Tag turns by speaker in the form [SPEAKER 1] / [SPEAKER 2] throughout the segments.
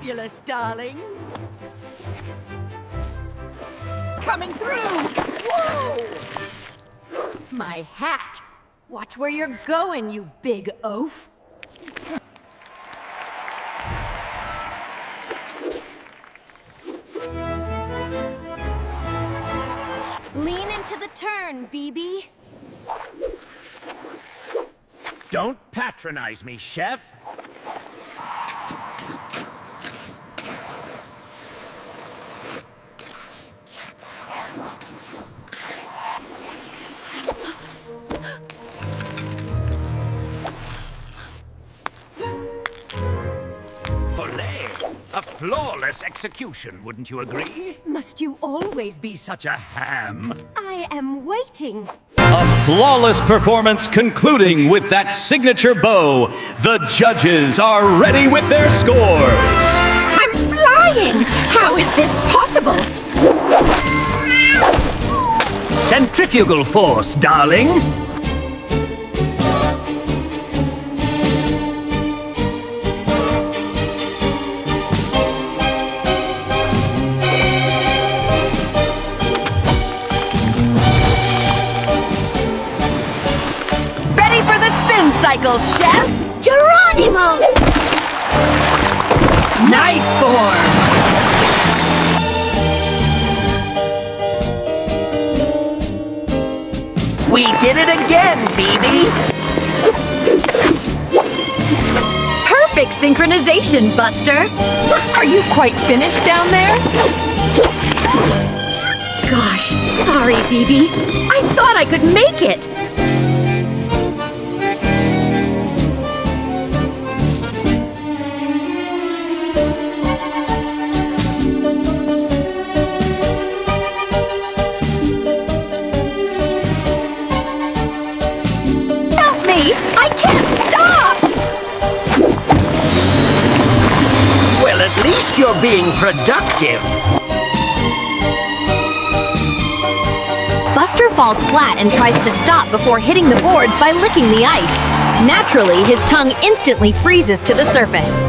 [SPEAKER 1] fabulous, darling. Coming through! Whoa! My hat! Watch where you're going, you big oaf! Lean into the turn, BB.
[SPEAKER 2] Don't patronize me, Chef. A flawless execution, wouldn't you agree?
[SPEAKER 1] Must you always be
[SPEAKER 2] Such a ham.
[SPEAKER 1] I am waiting.
[SPEAKER 3] A flawless performance concluding with that signature bow. The judges are ready with their scores.
[SPEAKER 1] I'm flying! How is this possible?
[SPEAKER 2] Centrifugal force, darling.
[SPEAKER 1] Cycle, Chef! Geronimo! Nice form!
[SPEAKER 4] We did it again, BB!
[SPEAKER 1] Perfect synchronization, Buster! Are you quite finished down there? Gosh, sorry, BB. I thought I could make it!
[SPEAKER 4] At least you're being productive.
[SPEAKER 1] Buster falls flat and tries to stop before hitting the boards by licking the ice. Naturally, his tongue instantly freezes to the surface.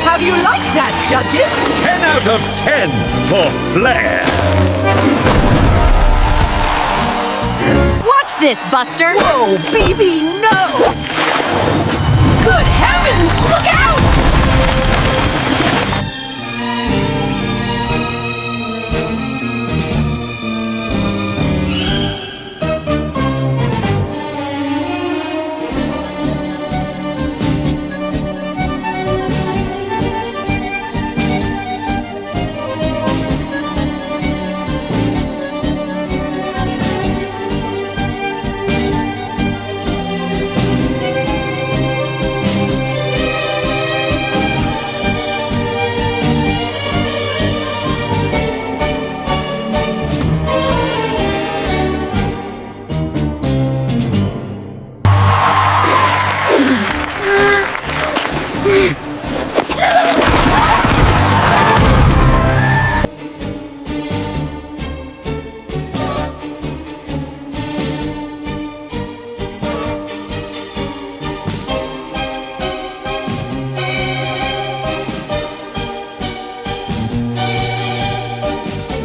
[SPEAKER 4] How do you like that, judges?
[SPEAKER 2] 10 out of 10 for flair.
[SPEAKER 1] Watch this, Buster!
[SPEAKER 4] Whoa, BB, no!
[SPEAKER 1] Good heavens, look out!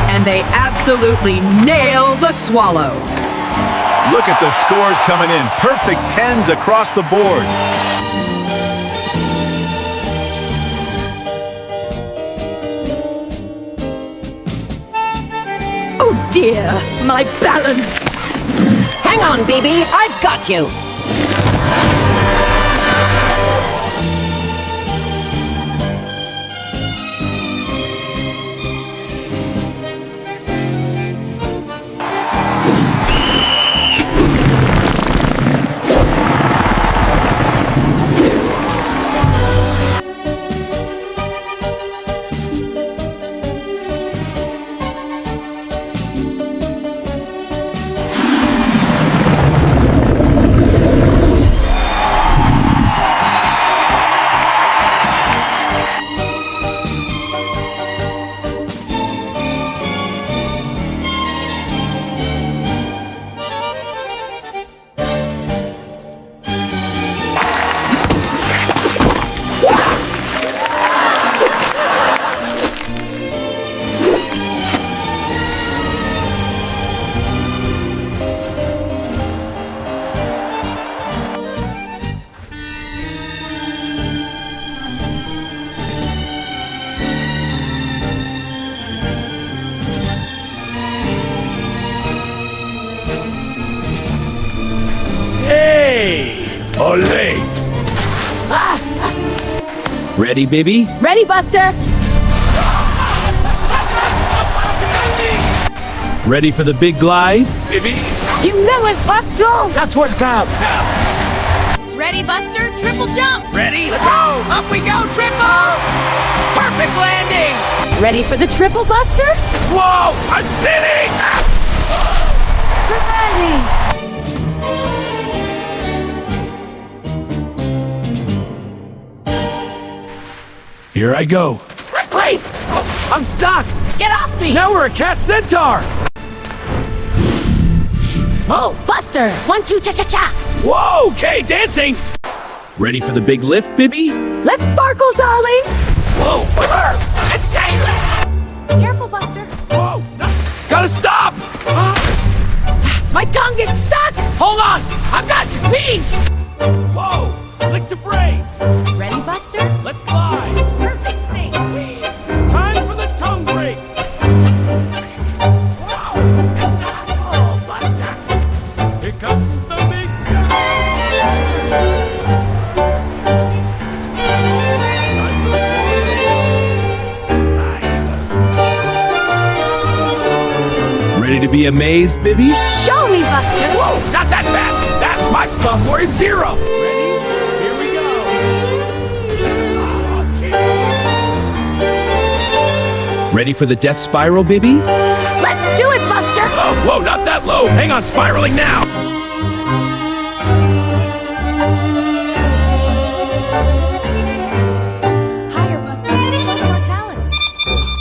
[SPEAKER 5] And they absolutely nail the swallow.
[SPEAKER 6] Look at the scores coming in. Perfect 10s across the board.
[SPEAKER 5] Oh dear, my balance.
[SPEAKER 4] Hang on, BB, I've got you.
[SPEAKER 3] Ready, baby?
[SPEAKER 1] Ready, Buster?
[SPEAKER 3] Ready for the big glide?
[SPEAKER 1] You know it, Buster!
[SPEAKER 2] That's what counts.
[SPEAKER 1] Ready, Buster? Triple jump!
[SPEAKER 2] Ready? Let's go!
[SPEAKER 4] Up we go, triple!
[SPEAKER 2] Perfect landing!
[SPEAKER 1] Ready for the triple, Buster?
[SPEAKER 2] Whoa! I'm spinning!
[SPEAKER 6] Here I go.
[SPEAKER 4] Wait! I'm stuck!
[SPEAKER 1] Get off me!
[SPEAKER 6] Now we're a cat centaur.
[SPEAKER 1] Oh, Buster! 1, 2, cha-cha-cha!
[SPEAKER 6] Whoa, okay, dancing.
[SPEAKER 3] Ready for the big lift, baby?
[SPEAKER 1] Let's sparkle, darling!
[SPEAKER 6] Whoa, it's tangling.
[SPEAKER 1] Careful, Buster!
[SPEAKER 6] Whoa, gotta stop.
[SPEAKER 4] My tongue gets stuck! Hold on! I've got to pee!
[SPEAKER 6] Whoa, lick the brain.
[SPEAKER 1] Ready, Buster?
[SPEAKER 6] Let's glide.
[SPEAKER 1] Perfect sync!
[SPEAKER 6] Time for the tongue break.
[SPEAKER 2] Oh, Buster!
[SPEAKER 6] Here comes the big jump. Time for the Ready to be amazed, baby?
[SPEAKER 1] Show me, Buster!
[SPEAKER 6] Whoa, not that fast. That's my sophomore zero. Ready? Here we go. Ready for the death spiral, baby?
[SPEAKER 1] Let's do it, Buster!
[SPEAKER 6] Oh, whoa, not that low. Hang on, spiraling now.
[SPEAKER 1] Higher, Buster. Show more talent.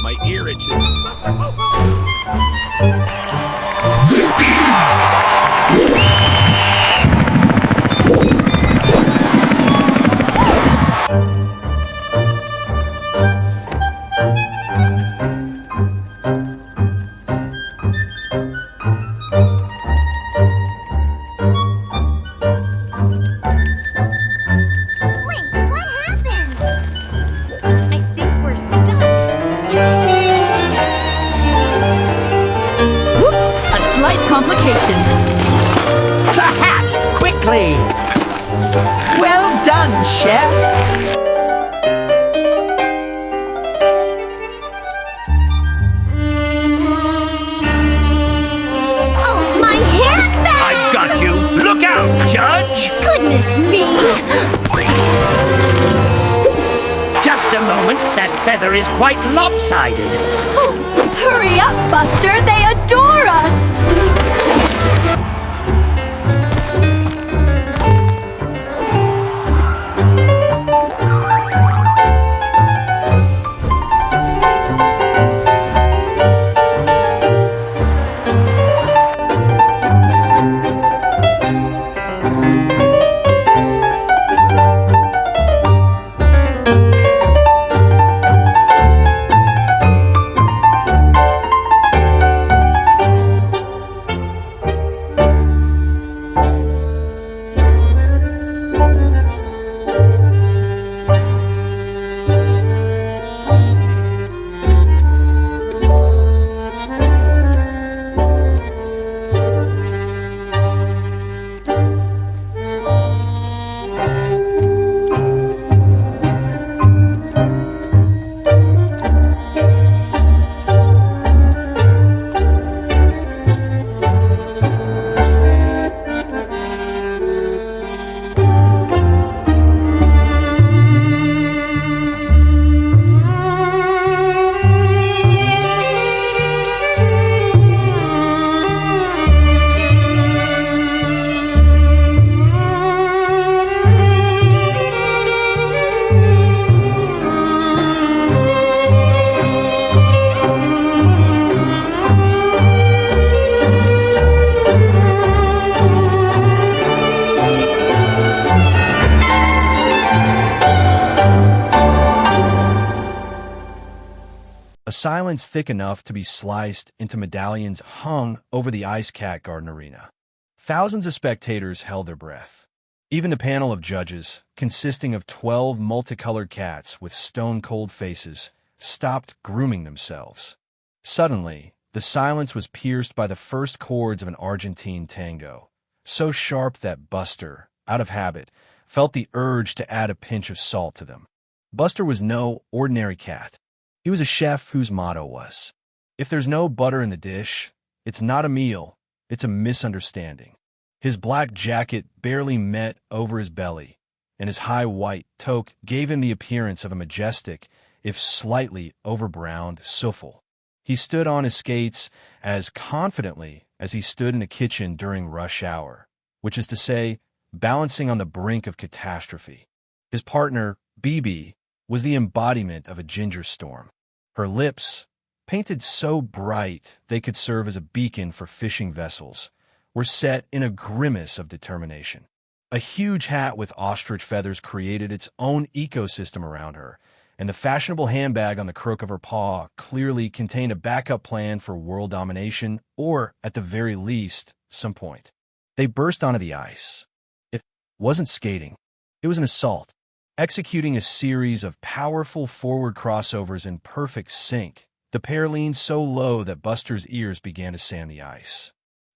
[SPEAKER 6] My ear itches.
[SPEAKER 1] Wait, what happened? I think we're stuck. Whoops, a slight complication.
[SPEAKER 4] The hat! Quickly! Well done, chef!
[SPEAKER 1] Oh, my handbag!
[SPEAKER 2] I've got you! Look out, Judge!
[SPEAKER 1] Goodness me!
[SPEAKER 2] Just a moment, that feather is quite lopsided.
[SPEAKER 1] Hurry up, Buster! They adore us!
[SPEAKER 7] A silence thick enough to be sliced into medallions hung over the Ice Cat Garden Arena. Thousands of spectators held their breath. Even the panel of judges, consisting of 12 multicolored cats with stone-cold faces, stopped grooming themselves. Suddenly, the silence was pierced by the first chords of an Argentine tango, so sharp that Buster, out of habit, felt the urge to add a pinch of salt to them. Buster was no ordinary cat. He was a chef whose motto was, "If there's no butter in the dish, it's not a meal, it's a misunderstanding." His black jacket barely met over his belly, and his high white toque gave him the appearance of a majestic, if slightly overbrowned, soufflé. He stood on his skates as confidently as he stood in a kitchen during rush hour, which is to say, balancing on the brink of catastrophe. His partner, BB, was the embodiment of a ginger storm. Her lips, painted so bright they could serve as a beacon for fishing vessels, were set in a grimace of determination. A huge hat with ostrich feathers created its own ecosystem around her, and the fashionable handbag on the crook of her paw clearly contained a backup plan for world domination or, at the very least, some point. They burst onto the ice. It wasn't skating. It was an assault, executing a series of powerful forward crossovers in perfect sync. The pair leaned so low that Buster's ears began to sand the ice.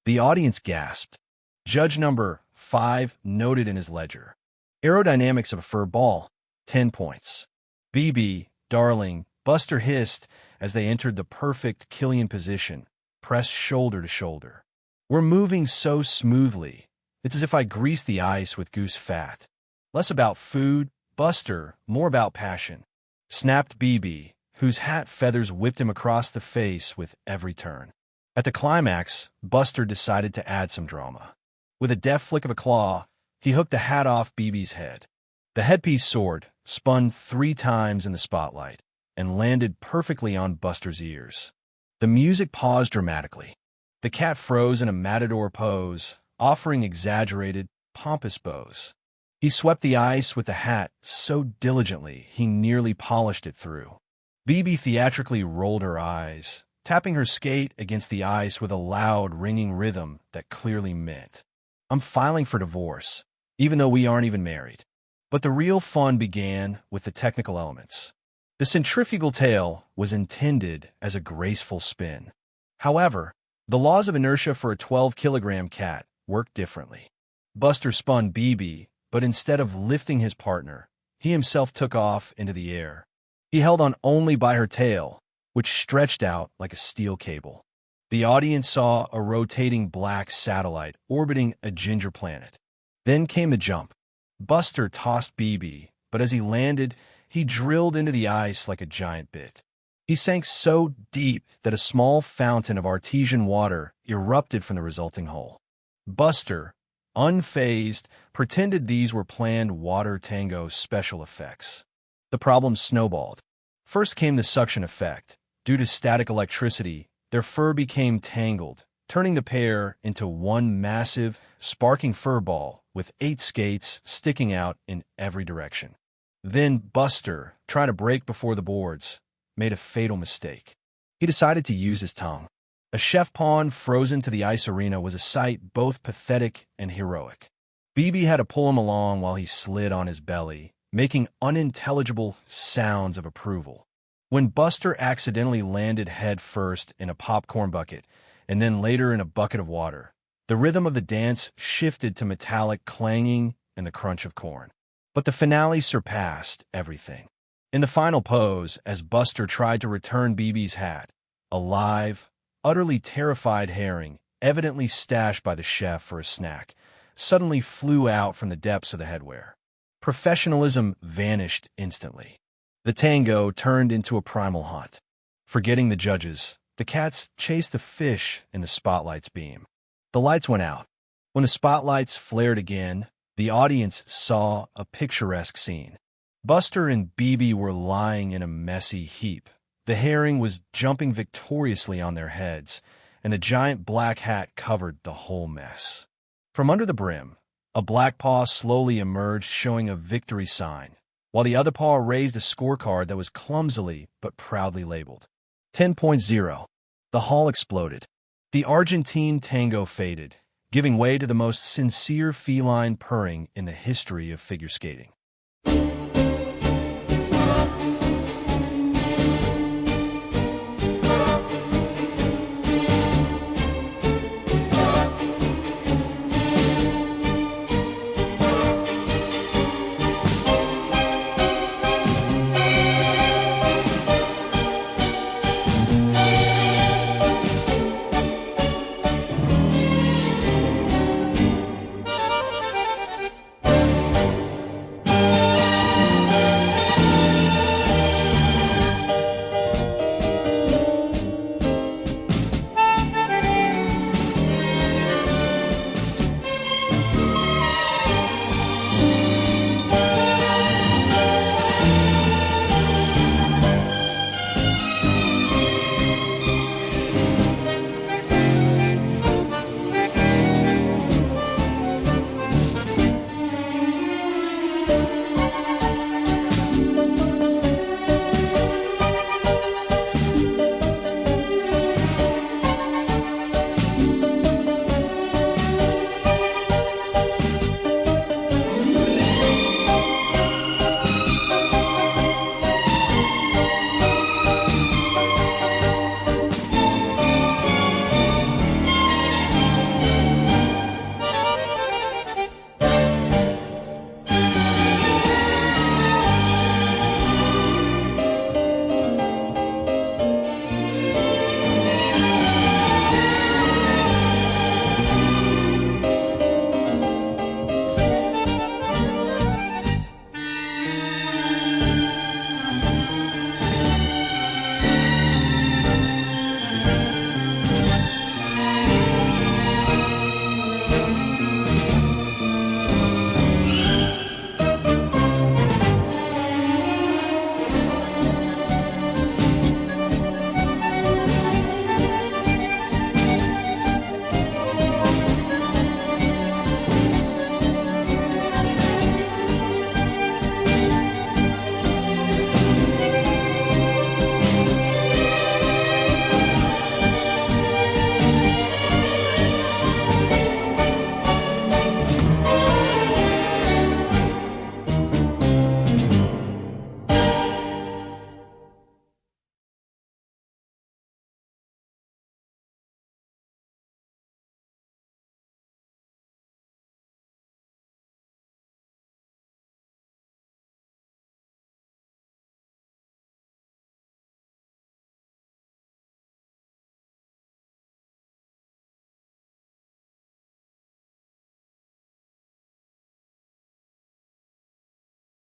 [SPEAKER 7] The audience gasped. Judge number 5 noted in his ledger, "Aerodynamics of a fur ball, 10 points. BB, darling," Buster hissed as they entered the perfect Killian position, pressed shoulder to shoulder. "We're moving so smoothly. It's as if I greased the ice with goose fat. Less about food, Buster, more about passion," snapped BB, whose hat feathers whipped him across the face with every turn. At the climax, Buster decided to add some drama. With a deft flick of a claw, he hooked the hat off BB's head. The headpiece soared, spun 3 times in the spotlight, and landed perfectly on Buster's ears. The music paused dramatically. The cat froze in a matador pose, offering exaggerated, pompous bows. He swept the ice with the hat so diligently he nearly polished it through. BB theatrically rolled her eyes, tapping her skate against the ice with a loud, ringing rhythm that clearly meant, "I'm filing for divorce, even though we aren't even married." But the real fun began with the technical elements. The centrifugal tail was intended as a graceful spin. However, the laws of inertia for a 12-kilogram cat worked differently. Buster spun BB, but instead of lifting his partner, he himself took off into the air. He held on only by her tail, which stretched out like a steel cable. The audience saw a rotating black satellite orbiting a ginger planet. Then came the jump. Buster tossed BB, but as he landed, he drilled into the ice like a giant bit. He sank so deep that a small fountain of artesian water erupted from the resulting hole. Buster, unfazed, pretended these were planned water tango special effects. The problem snowballed. First came the suction effect. Due to static electricity, their fur became tangled, turning the pair into one massive, sparking fur ball with 8 skates sticking out in every direction. Then Buster, trying to break before the boards, made a fatal mistake. He decided to use his tongue. A chef pawn frozen to the ice arena was a sight both pathetic and heroic. BB had to pull him along while he slid on his belly, making unintelligible sounds of approval. When Buster accidentally landed head first in a popcorn bucket and then later in a bucket of water, the rhythm of the dance shifted to metallic clanging and the crunch of corn. But the finale surpassed everything. In the final pose, as Buster tried to return BB's hat, a live, utterly terrified herring, evidently stashed by the chef for a snack, suddenly flew out from the depths of the headwear. Professionalism vanished instantly. The tango turned into a primal hunt. Forgetting the judges, the cats chased the fish in the spotlight's beam. The lights went out. When the spotlights flared again, the audience saw a picturesque scene. Buster and BB were lying in a messy heap. The herring was jumping victoriously on their heads, and the giant black hat covered the whole mess. From under the brim, a black paw slowly emerged, showing a victory sign, while the other paw raised a scorecard that was clumsily but proudly labeled 10.0. The hall exploded. The Argentine tango faded, giving way to the most sincere feline purring in the history of figure skating.